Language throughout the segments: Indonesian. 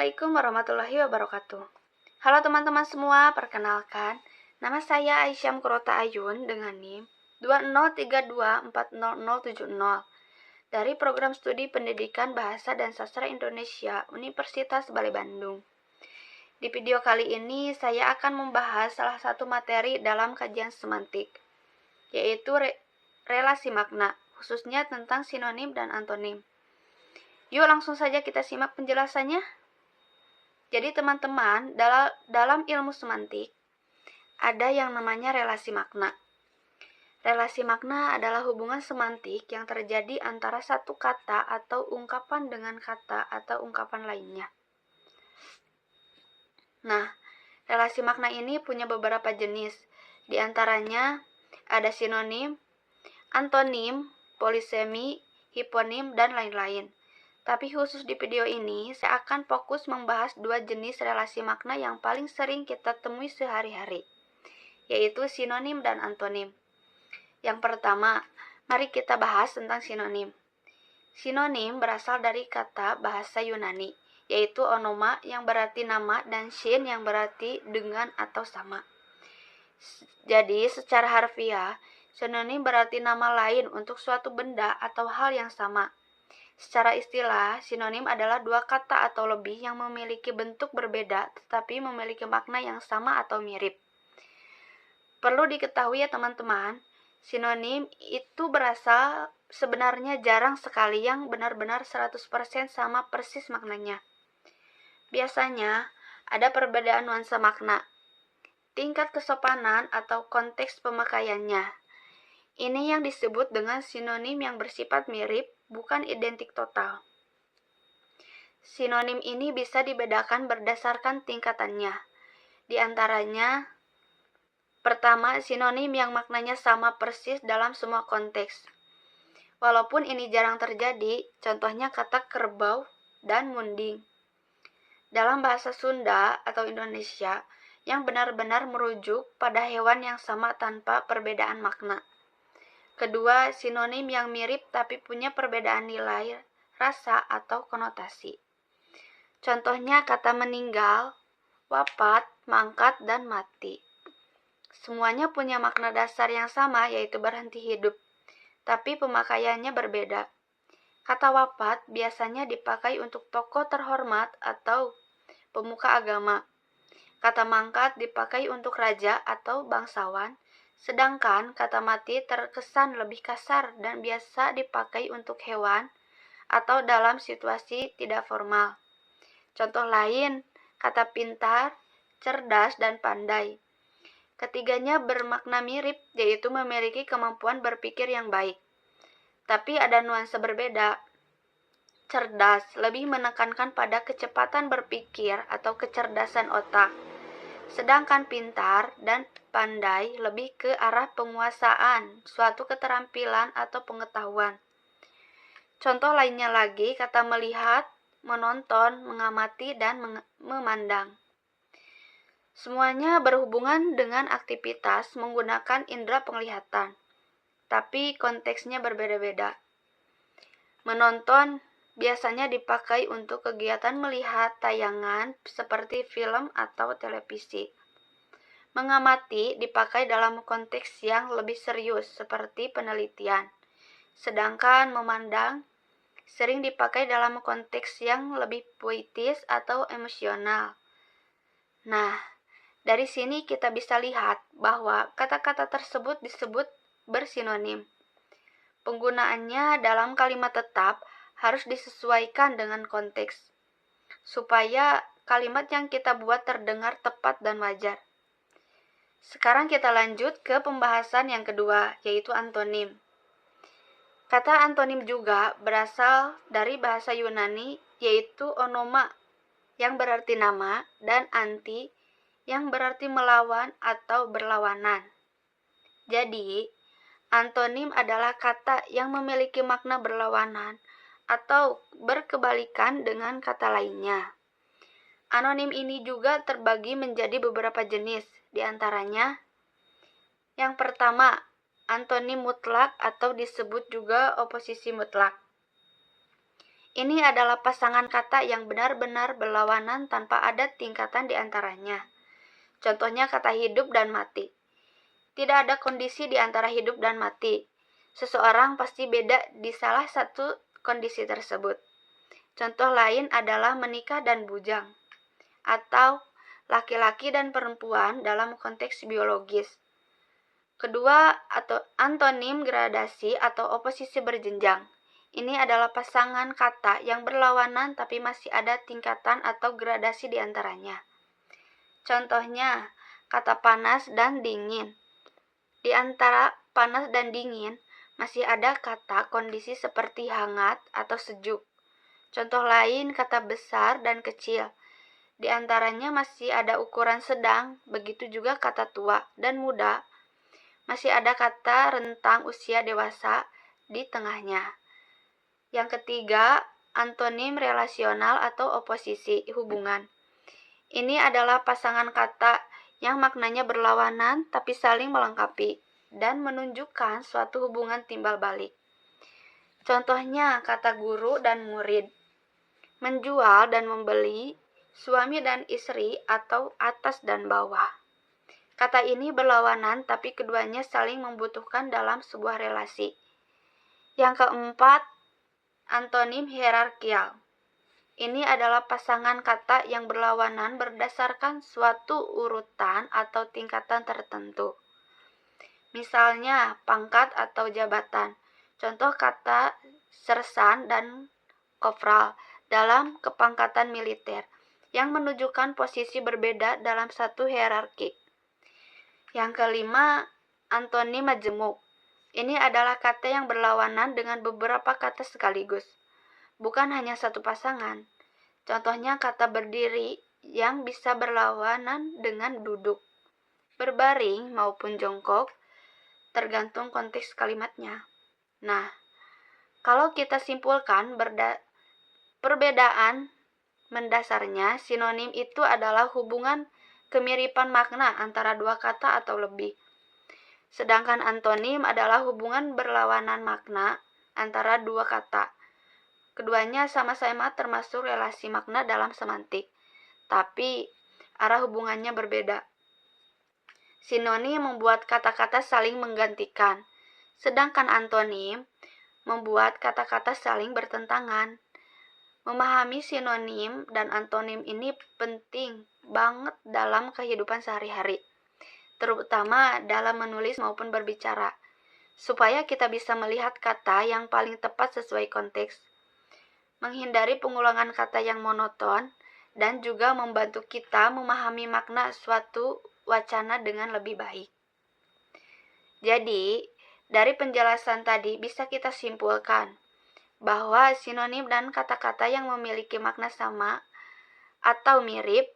Assalamualaikum warahmatullahi wabarakatuh. Halo teman-teman semua, perkenalkan, nama saya Aisyam Kurota Ayun dengan NIM 20324070 dari Program Studi Pendidikan Bahasa dan Sastra Indonesia Universitas Balai Bandung. Di video kali ini saya akan membahas salah satu materi dalam kajian semantik, yaitu relasi makna, khususnya tentang sinonim dan antonim. Yuk langsung saja kita simak penjelasannya. Jadi teman-teman, dalam ilmu semantik, ada yang namanya relasi makna. Relasi makna adalah hubungan semantik yang terjadi antara satu kata atau ungkapan dengan kata atau ungkapan lainnya. Nah, relasi makna ini punya beberapa jenis. Di antaranya ada sinonim, antonim, polisemi, hiponim, dan lain-lain. Tapi khusus di video ini, saya akan fokus membahas dua jenis relasi makna yang paling sering kita temui sehari-hari, yaitu sinonim dan antonim. Yang pertama, mari kita bahas tentang sinonim. Sinonim berasal dari kata bahasa Yunani, yaitu onoma yang berarti nama dan shin yang berarti dengan atau sama. Jadi, secara harfiah, sinonim berarti nama lain untuk suatu benda atau hal yang sama. Secara istilah, sinonim adalah dua kata atau lebih yang memiliki bentuk berbeda tetapi memiliki makna yang sama atau mirip. Perlu diketahui ya teman-teman, sinonim itu berasal sebenarnya jarang sekali yang benar-benar 100% sama persis maknanya. Biasanya, ada perbedaan nuansa makna, tingkat kesopanan atau konteks pemakaiannya. Ini yang disebut dengan sinonim yang bersifat mirip, bukan identik total. Sinonim ini bisa dibedakan berdasarkan tingkatannya. Di antaranya, pertama, sinonim yang maknanya sama persis dalam semua konteks. Walaupun ini jarang terjadi, contohnya kata kerbau dan munding. Dalam bahasa Sunda atau Indonesia, yang benar-benar merujuk pada hewan yang sama tanpa perbedaan makna. Kedua, sinonim yang mirip tapi punya perbedaan nilai, rasa, atau konotasi. Contohnya kata meninggal, wafat, mangkat, dan mati. Semuanya punya makna dasar yang sama, yaitu berhenti hidup, tapi pemakaiannya berbeda. Kata wafat biasanya dipakai untuk tokoh terhormat atau pemuka agama. Kata mangkat dipakai untuk raja atau bangsawan. Sedangkan kata mati terkesan lebih kasar dan biasa dipakai untuk hewan atau dalam situasi tidak formal. Contoh lain, kata pintar, cerdas, dan pandai. Ketiganya bermakna mirip, yaitu memiliki kemampuan berpikir yang baik. Tapi ada nuansa berbeda. Cerdas lebih menekankan pada kecepatan berpikir atau kecerdasan otak. Sedangkan pintar dan pandai lebih ke arah penguasaan, suatu keterampilan atau pengetahuan. Contoh lainnya lagi, kata melihat, menonton, mengamati, dan memandang. Semuanya berhubungan dengan aktivitas menggunakan indera penglihatan, tapi konteksnya berbeda-beda. Menonton biasanya dipakai untuk kegiatan melihat tayangan seperti film atau televisi. Mengamati dipakai dalam konteks yang lebih serius seperti penelitian. Sedangkan memandang sering dipakai dalam konteks yang lebih puitis atau emosional. Nah, dari sini kita bisa lihat bahwa kata-kata tersebut disebut bersinonim. Penggunaannya dalam kalimat tetap harus disesuaikan dengan konteks, supaya kalimat yang kita buat terdengar tepat dan wajar. Sekarang kita lanjut ke pembahasan yang kedua, yaitu antonim. Kata antonim juga berasal dari bahasa Yunani, yaitu onoma, yang berarti nama, dan anti, yang berarti melawan atau berlawanan. Jadi, antonim adalah kata yang memiliki makna berlawanan atau berkebalikan dengan kata lainnya. Anonim ini juga terbagi menjadi beberapa jenis, di antaranya yang pertama, antonim mutlak atau disebut juga oposisi mutlak. Ini adalah pasangan kata yang benar-benar berlawanan tanpa ada tingkatan di antaranya. Contohnya kata hidup dan mati. Tidak ada kondisi di antara hidup dan mati. Seseorang pasti beda di salah satu kondisi tersebut. Contoh lain adalah menikah dan bujang, atau laki-laki dan perempuan dalam konteks biologis. Kedua, atau antonim gradasi atau oposisi berjenjang. Ini adalah pasangan kata yang berlawanan tapi masih ada tingkatan atau gradasi di antaranya. Contohnya, kata panas dan dingin. Di antara panas dan dingin, masih ada kata kondisi seperti hangat atau sejuk. Contoh lain kata besar dan kecil. Di antaranya masih ada ukuran sedang, begitu juga kata tua dan muda. Masih ada kata rentang usia dewasa di tengahnya. Yang ketiga, antonim relasional atau oposisi hubungan. Ini adalah pasangan kata yang maknanya berlawanan tapi saling melengkapi dan menunjukkan suatu hubungan timbal balik. Contohnya kata guru dan murid, menjual dan membeli, suami dan istri atau atas dan bawah. Kata ini berlawanan tapi keduanya saling membutuhkan dalam sebuah relasi. Yang keempat, antonim hierarkial. Ini adalah pasangan kata yang berlawanan berdasarkan suatu urutan atau tingkatan tertentu. Misalnya, pangkat atau jabatan. Contoh kata sersan dan kopral dalam kepangkatan militer yang menunjukkan posisi berbeda dalam satu hierarki. Yang kelima, antonim majemuk. Ini adalah kata yang berlawanan dengan beberapa kata sekaligus, bukan hanya satu pasangan. Contohnya kata berdiri yang bisa berlawanan dengan duduk, berbaring maupun jongkok, tergantung konteks kalimatnya. Nah, kalau kita simpulkan perbedaan mendasarnya, sinonim itu adalah hubungan kemiripan makna antara dua kata atau lebih. Sedangkan antonim adalah hubungan berlawanan makna antara dua kata. Keduanya sama-sama termasuk relasi makna dalam semantik, tapi arah hubungannya berbeda. Sinonim membuat kata-kata saling menggantikan, sedangkan antonim membuat kata-kata saling bertentangan. Memahami sinonim dan antonim ini penting banget dalam kehidupan sehari-hari, terutama dalam menulis maupun berbicara, supaya kita bisa melihat kata yang paling tepat sesuai konteks, menghindari pengulangan kata yang monoton, dan juga membantu kita memahami makna suatu wacana dengan lebih baik. Jadi, dari penjelasan tadi bisa kita simpulkan bahwa sinonim dan kata-kata yang memiliki makna sama atau mirip,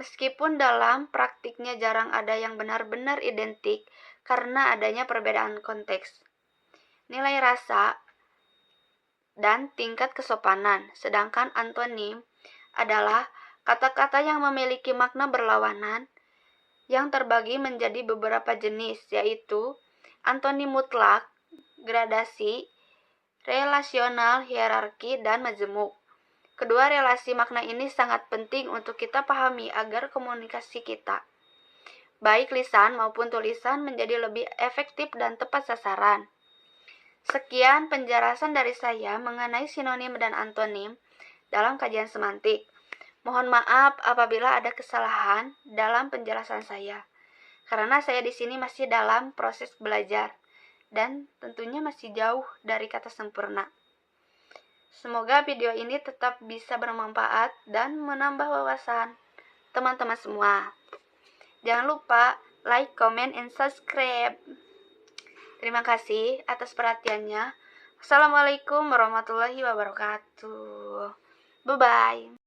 meskipun dalam praktiknya jarang ada yang benar-benar identik karena adanya perbedaan konteks, nilai rasa, dan tingkat kesopanan. Sedangkan antonim adalah kata-kata yang memiliki makna berlawanan yang terbagi menjadi beberapa jenis, yaitu antonim mutlak, gradasi, relasional, hierarki, dan majemuk. Kedua relasi makna ini sangat penting untuk kita pahami agar komunikasi kita, baik lisan maupun tulisan, menjadi lebih efektif dan tepat sasaran. Sekian penjelasan dari saya mengenai sinonim dan antonim dalam kajian semantik. Mohon maaf apabila ada kesalahan dalam penjelasan saya, karena saya di sini masih dalam proses belajar dan tentunya masih jauh dari kata sempurna. Semoga video ini tetap bisa bermanfaat dan menambah wawasan teman-teman semua. Jangan lupa like, comment, and subscribe. Terima kasih atas perhatiannya. Assalamualaikum warahmatullahi wabarakatuh. Bye-bye.